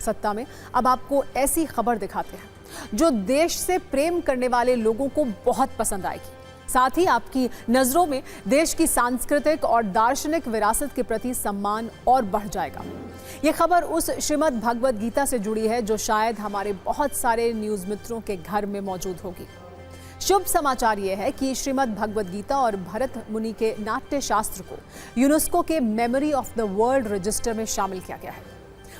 सत्ता में अब आपको ऐसी खबर दिखाते हैं जो देश से प्रेम करने वाले लोगों को बहुत पसंद आएगी। साथ ही आपकी नजरों में देश की सांस्कृतिक और दार्शनिक विरासत के प्रति सम्मान और बढ़ जाएगा। ये खबर उस श्रीमद् भगवद गीता से जुड़ी है जो शायद हमारे बहुत सारे न्यूज मित्रों के घर में मौजूद होगी। शुभ समाचार यह है कि श्रीमद् भगवद गीता और भरत मुनि के नाट्य शास्त्र को यूनेस्को के memory of the world register में शामिल किया गया है।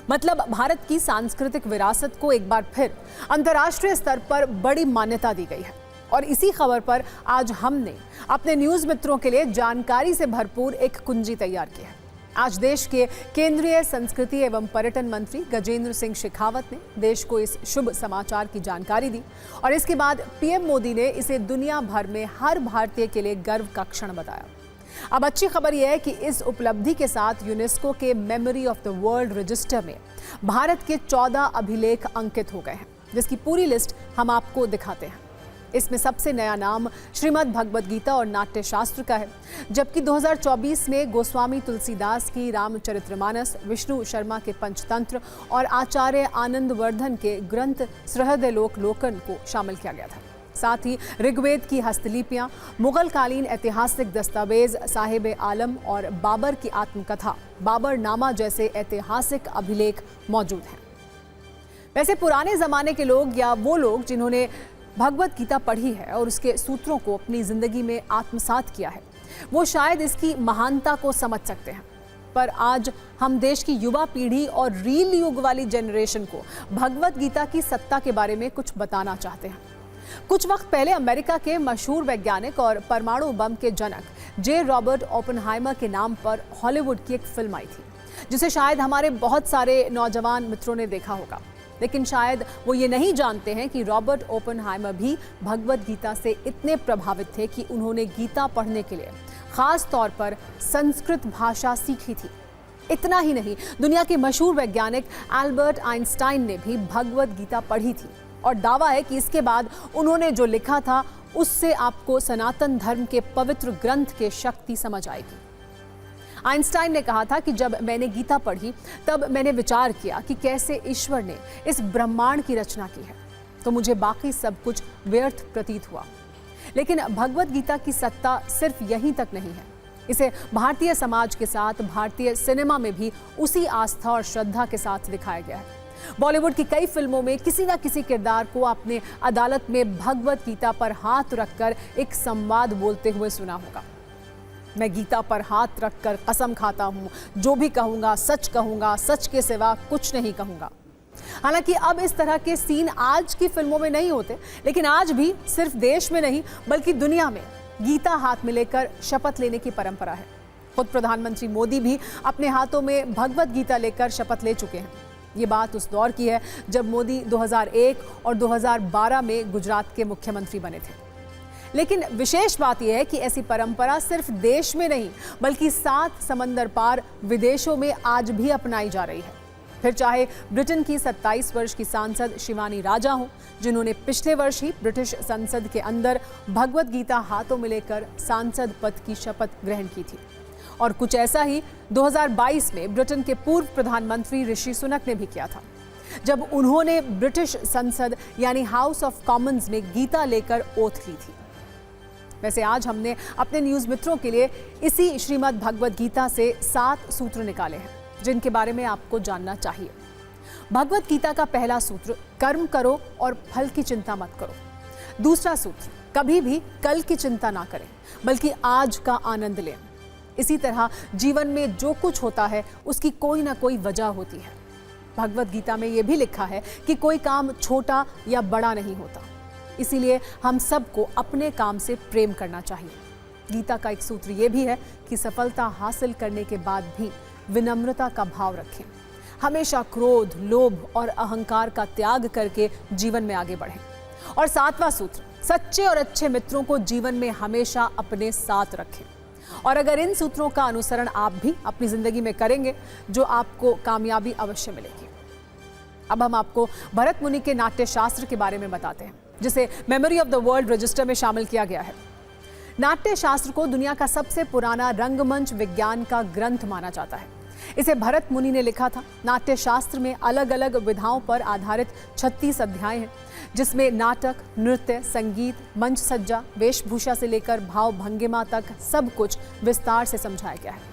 मतलब भारत की सांस्कृतिक विरासत को एक बार फिर अंतर्राष्ट्रीय स्तर पर बड़ी मान्यता दी गई है। और इसी खबर पर आज हमने अपने न्यूज मित्रों के लिए जानकारी से भरपूर एक कुंजी तैयार की है। आज देश के केंद्रीय संस्कृति एवं पर्यटन मंत्री गजेंद्र सिंह शेखावत ने देश को इस शुभ समाचार की जानकारी दी और इसके बाद पीएम मोदी ने इसे दुनिया भर में हर भारतीय के लिए गर्व का क्षण बताया। अब अच्छी खबर यह है कि इस उपलब्धि के साथ यूनेस्को के memory of the world register में भारत के 14 अभिलेख अंकित हो गए हैं, जिसकी पूरी लिस्ट हम आपको दिखाते हैं। इसमें सबसे नया नाम श्रीमद् भगवद गीता और नाट्य शास्त्र का है, जबकि 2024 में गोस्वामी तुलसीदास की रामचरितमानस, विष्णु शर्मा के पंचतंत्र और आचार्य आनंदवर्धन के ग्रंथ सहृदयलोक लोकन को शामिल किया गया था। साथ ही ऋग्वेद की हस्तलिपियां, मुगल कालीन ऐतिहासिक दस्तावेज साहिब आलम और बाबर की आत्मकथा बाबरनामा जैसे ऐतिहासिक अभिलेख मौजूद हैं। वैसे पुराने जमाने के लोग या वो लोग जिन्होंने भगवद गीता पढ़ी है और उसके सूत्रों को अपनी जिंदगी में आत्मसात किया है, वो शायद इसकी महानता को समझ सकते हैं। पर आज हम देश की युवा पीढ़ी और रील युग वाली जनरेशन को भगवद गीता की सत्ता के बारे में कुछ बताना चाहते हैं। कुछ वक्त पहले अमेरिका के मशहूर वैज्ञानिक और परमाणु बम के जनक जे रॉबर्ट ओपेनहाइमर के नाम पर हॉलीवुड की एक फिल्म आई थी, जिसे शायद हमारे बहुत सारे नौजवान मित्रों ने देखा होगा। लेकिन शायद वो ये नहीं जानते हैं कि रॉबर्ट ओपेनहाइमर भी भगवद गीता से इतने प्रभावित थे कि उन्होंने गीता पढ़ने के लिए खास तौर पर संस्कृत भाषा सीखी थी। इतना ही नहीं, दुनिया के मशहूर वैज्ञानिक अल्बर्ट आइंस्टाइन ने भी भगवद गीता पढ़ी थी और दावा है कि इसके बाद उन्होंने जो लिखा था उससे आपको सनातन धर्म के पवित्र ग्रंथ की शक्ति समझ आएगी। आइंस्टाइन ने कहा था कि जब मैंने गीता पढ़ी तब मैंने विचार किया कि कैसे ईश्वर ने इस ब्रह्मांड की रचना की है, तो मुझे बाकी सब कुछ व्यर्थ प्रतीत हुआ। लेकिन भगवद गीता की सत्ता सिर्फ यहीं तक नहीं है, इसे भारतीय समाज के साथ भारतीय सिनेमा में भी उसी आस्था और श्रद्धा के साथ दिखाया गया है। बॉलीवुड की कई फिल्मों में किसी न किसी किरदार को आपने अदालत में भगवद गीता पर हाथ रखकर एक संवाद बोलते हुए सुना होगा। मैं गीता पर हाथ रखकर कसम खाता हूँ, जो भी कहूँगा सच के सिवा कुछ नहीं कहूँगा। हालांकि अब इस तरह के सीन आज की फिल्मों में नहीं होते, लेकिन आज भी सिर्फ देश में नहीं बल्कि दुनिया में गीता हाथ में लेकर शपथ लेने की परंपरा है। खुद प्रधानमंत्री मोदी भी अपने हाथों में भगवद गीता लेकर शपथ ले चुके हैं। ये बात उस दौर की है जब मोदी 2001 और 2012 में गुजरात के मुख्यमंत्री बने थे। लेकिन विशेष बात यह है कि ऐसी परंपरा सिर्फ देश में नहीं बल्कि 7 समंदर पार विदेशों में आज भी अपनाई जा रही है। फिर चाहे ब्रिटेन की 27 वर्ष की सांसद शिवानी राजा हो, जिन्होंने पिछले वर्ष ही ब्रिटिश संसद के अंदर भगवद गीता हाथों में लेकर सांसद पद की शपथ ग्रहण की थी, और कुछ ऐसा ही 2022 में ब्रिटेन के पूर्व प्रधानमंत्री ऋषि सुनक ने भी किया था, जब उन्होंने ब्रिटिश संसद यानी हाउस ऑफ कॉमन्स में गीता लेकर ओथ ली थी। वैसे आज हमने अपने न्यूज मित्रों के लिए इसी श्रीमद् भगवद गीता से 7 सूत्र निकाले हैं जिनके बारे में आपको जानना चाहिए। भगवद गीता का पहला सूत्र, कर्म करो और फल की चिंता मत करो। दूसरा सूत्र, कभी भी कल की चिंता ना करें बल्कि आज का आनंद लें। इसी तरह जीवन में जो कुछ होता है उसकी कोई ना कोई वजह होती है। भगवद गीता में यह भी लिखा है कि कोई काम छोटा या बड़ा नहीं होता, इसीलिए हम सबको अपने काम से प्रेम करना चाहिए। गीता का एक सूत्र यह भी है कि सफलता हासिल करने के बाद भी विनम्रता का भाव रखें। हमेशा क्रोध, लोभ और अहंकार का त्याग करके जीवन में आगे बढ़ें। और 7वां सूत्र, सच्चे और अच्छे मित्रों को जीवन में हमेशा अपने साथ रखें। और अगर इन सूत्रों का अनुसरण आप भी अपनी जिंदगी में करेंगे, जो आपको कामयाबी अवश्य मिलेगी। अब हम आपको भरत मुनि के नाट्य शास्त्र के बारे में बताते हैं, जिसे memory of the world register में शामिल किया गया है। नाट्य शास्त्र को दुनिया का सबसे पुराना रंगमंच विज्ञान का ग्रंथ माना जाता है। इसे भरत मुनि ने लिखा था। नाट्य शास्त्र में अलग अलग विधाओं पर आधारित 36 अध्याय हैं, जिसमें नाटक, नृत्य, संगीत, मंच सज्जा, वेशभूषा से लेकर भाव भंगिमा तक सब कुछ विस्तार से समझाया गया है।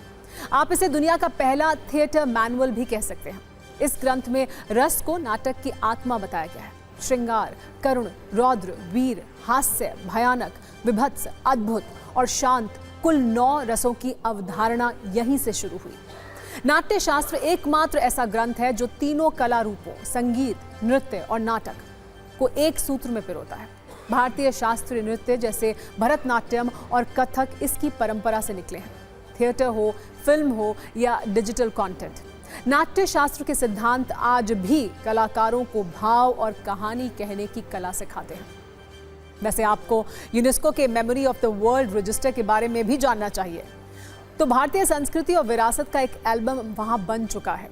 आप इसे दुनिया का पहला थिएटर मैनुअल भी कह सकते हैं। इस ग्रंथ में रस को नाटक की आत्मा बताया गया है। श्रृंगार, करुण, रौद्र, वीर, हास्य, भयानक, विभत्स, अद्भुत और शांत, कुल 9 रसों की अवधारणा यहीं से शुरू हुई। नाट्य शास्त्र एकमात्र ऐसा ग्रंथ है जो तीनों कला रूपों, संगीत, नृत्य और नाटक को एक सूत्र में पिरोता है। भारतीय शास्त्रीय नृत्य जैसे भरतनाट्यम और कथक इसकी परंपरा से निकले हैं। थिएटर हो, फिल्म हो या डिजिटल कंटेंट, नाट्य शास्त्र के सिद्धांत आज भी कलाकारों को भाव और कहानी कहने की कला सिखाते हैं। वैसे आपको यूनेस्को के memory of the world register के बारे में भी जानना चाहिए। तो भारतीय संस्कृति और विरासत का एक एल्बम वहां बन चुका है।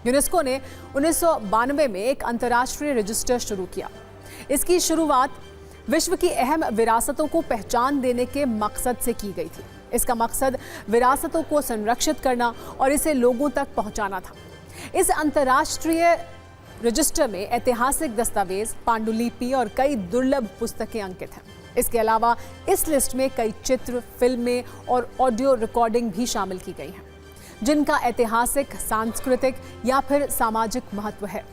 यूनेस्को ने 1992 में एक अंतर्राष्ट्रीय रजिस्टर शुरू किया। इसकी शुरुआत विश्व की अहम विरासतों को पहचान देने के मकसद से की गई थी। इसका मकसद विरासतों को संरक्षित करना और इसे लोगों तक पहुंचाना था। इस अंतर्राष्ट्रीय रजिस्टर में ऐतिहासिक दस्तावेज, पांडुलिपि और कई दुर्लभ पुस्तकें अंकित हैं। इसके अलावा इस लिस्ट में कई चित्र, फिल्में और ऑडियो रिकॉर्डिंग भी शामिल की गई हैं, जिनका ऐतिहासिक, सांस्कृतिक या फिर सामाजिक महत्व है।